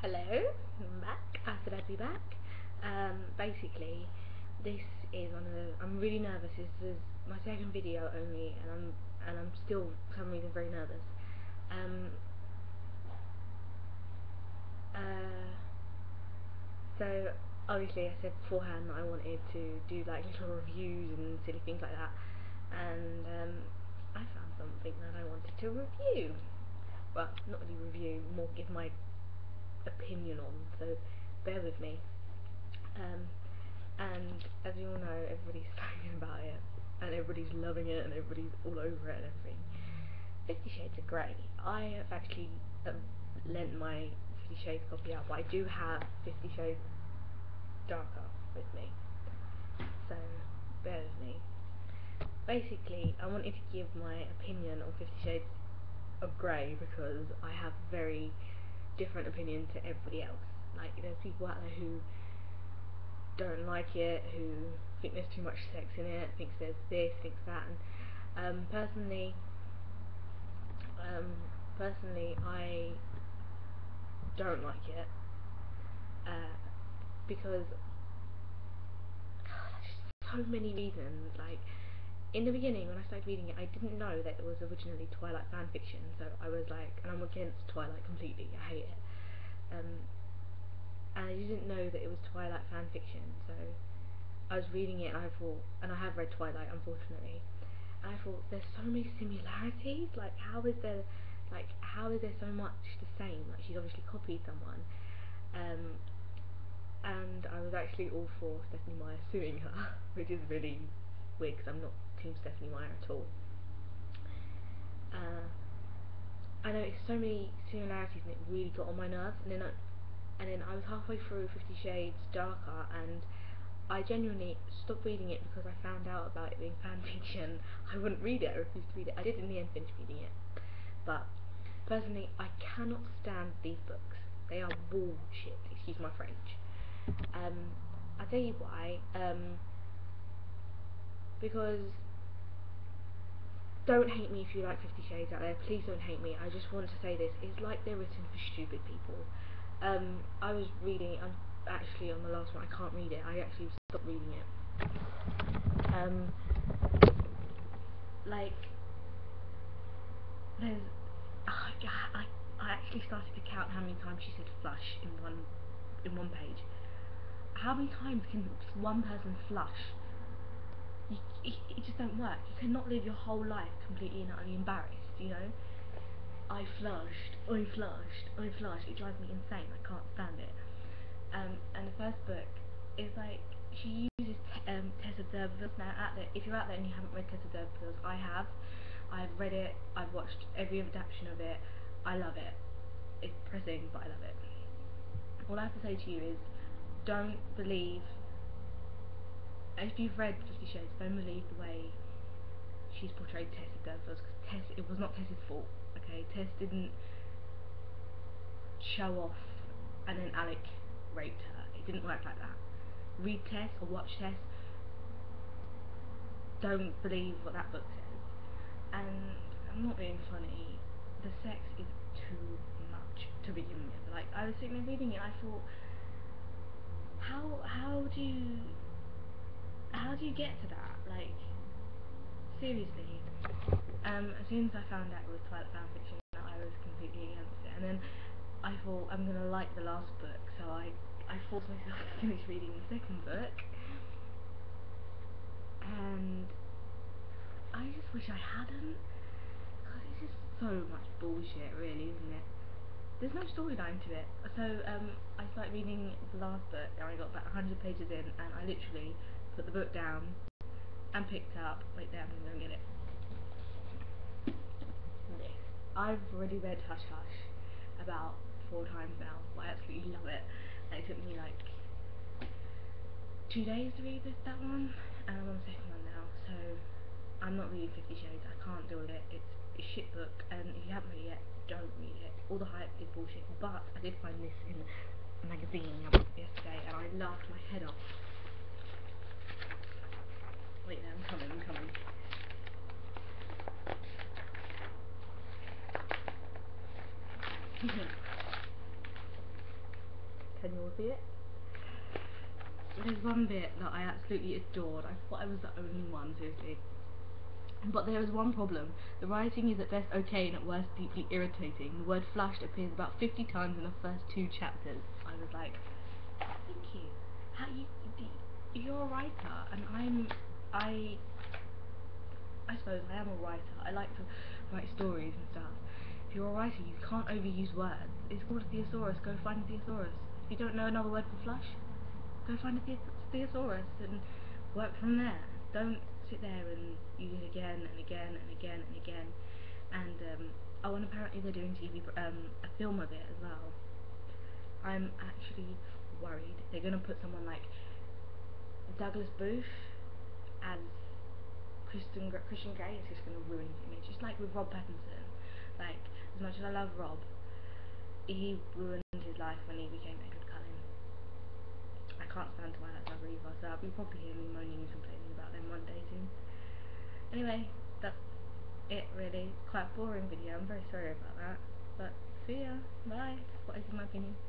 Hello, I'm back. I said I'd be back. Basically, this is I'm really nervous. This is my second video only, and I'm still for some reason very nervous. So obviously I said beforehand that I wanted to do like little reviews and silly things like that, and I found something that I wanted to review. Well, not really review, more give my opinion on, so bear with me. And as you all know, everybody's talking about it, and everybody's loving it, and everybody's all over it and everything. 50 Shades of Grey. I have actually lent my 50 Shades copy out, but I do have 50 Shades Darker with me, so bear with me. Basically, I wanted to give my opinion on 50 Shades of Grey because I have very different opinion to everybody else. Like, there's people out there who don't like it, who think there's too much sex in it, thinks there's this, thinks that, and personally I don't like it because there's so many reasons. Like, in the beginning when I started reading it, I didn't know that it was originally Twilight fanfiction, so I was like, and I'm against Twilight completely, I hate it. And I didn't know that it was Twilight fanfiction, so I was reading it and I thought, and I have read Twilight unfortunately, and I thought there's so many similarities, like how is there so much the same? Like, she's obviously copied someone, and I was actually all for Stephenie Meyer suing her, which is really weird because I'm not team Stephenie Meyer at all. I noticed so many similarities and it really got on my nerves, and then I was halfway through 50 Shades Darker, and I genuinely stopped reading it because I found out about it being fanfiction. I wouldn't read it, I refused to read it. I did in the end finish reading it, but personally I cannot stand these books. They are bullshit, excuse my French. I'll tell you why. Because, don't hate me if you like 50 Shades out there, please don't hate me. I just want to say this, it's like they're written for stupid people. I was reading, I'm actually on the last one, I can't read it, I actually stopped reading it. Like, there's, I actually started to count how many times she said flush in one page. How many times can one person flush? It just don't work. You cannot live your whole life completely and utterly embarrassed, you know? I flushed. It drives me insane. I can't stand it. And the first book is like, she uses Tessa d'Urberville's. Now, if you're out there and you haven't read Tessa d'Urberville's, I have. I've read it. I've watched every adaptation of it. I love it. It's depressing, but I love it. All I have to say to you is, don't believe. If you've read 50 Shades, don't believe the way she's portrayed Tessa d'Urberville's, because it was not Tessa's fault. Okay, Tess didn't show off and then Alec raped her. It didn't work like that. Read Tess or watch Tess. Don't believe what that book says. And I'm not being funny. The sex is too much to begin with. Like, I was sitting there reading it and I thought, how do you get to that? Like, seriously. As soon as I found out it was Twilight fanfiction, I was completely against it. And then I thought, I'm gonna like the last book, so I forced myself to finish reading the second book. And I just wish I hadn't, because it's just so much bullshit, really, isn't it? There's no storyline to it. So I started reading the last book, and I got about 100 pages in, and I literally put the book down and picked up. Wait there, I'm gonna go get it. This. I've already read Hush Hush about 4 times now. I absolutely love it. And it took me like 2 days to read that one, and I'm on the second one now. So I'm not reading 50 Shades. I can't deal with it. It's a shit book, and if you haven't read it yet, don't read it. All the hype is bullshit. But I did find this in a magazine yesterday, and I laughed my head off. Wait there, I'm coming. pretend you'll see it. There's one bit that I absolutely adored. I thought I was the only one, seriously. But there is one problem. The writing is at best okay and at worst deeply irritating. The word flushed appears about 50 times in the first 2 chapters. I was like, thank you. You're a writer, and I suppose I am a writer. I like to write stories and stuff. If you're a writer, you can't overuse words. It's called a thesaurus. Go find a thesaurus. If you don't know another word for flush, go find a thesaurus and work from there. Don't sit there and use it again and again and again and again. And oh, and apparently they're doing a film of it as well. I'm actually worried they're gonna put someone like Douglas Booth as Christian Grey. Is just gonna ruin his image. Just like with Rob Pattinson. Like, as much as I love Rob, he ruined his life when he became Edward Cullen. I can't stand Twilight Saga either, so I'll be probably hearing me moaning and complaining about them one day soon. Anyway, that's it really. Quite a boring video, I'm very sorry about that. But see ya, bye. That's what I think my opinion.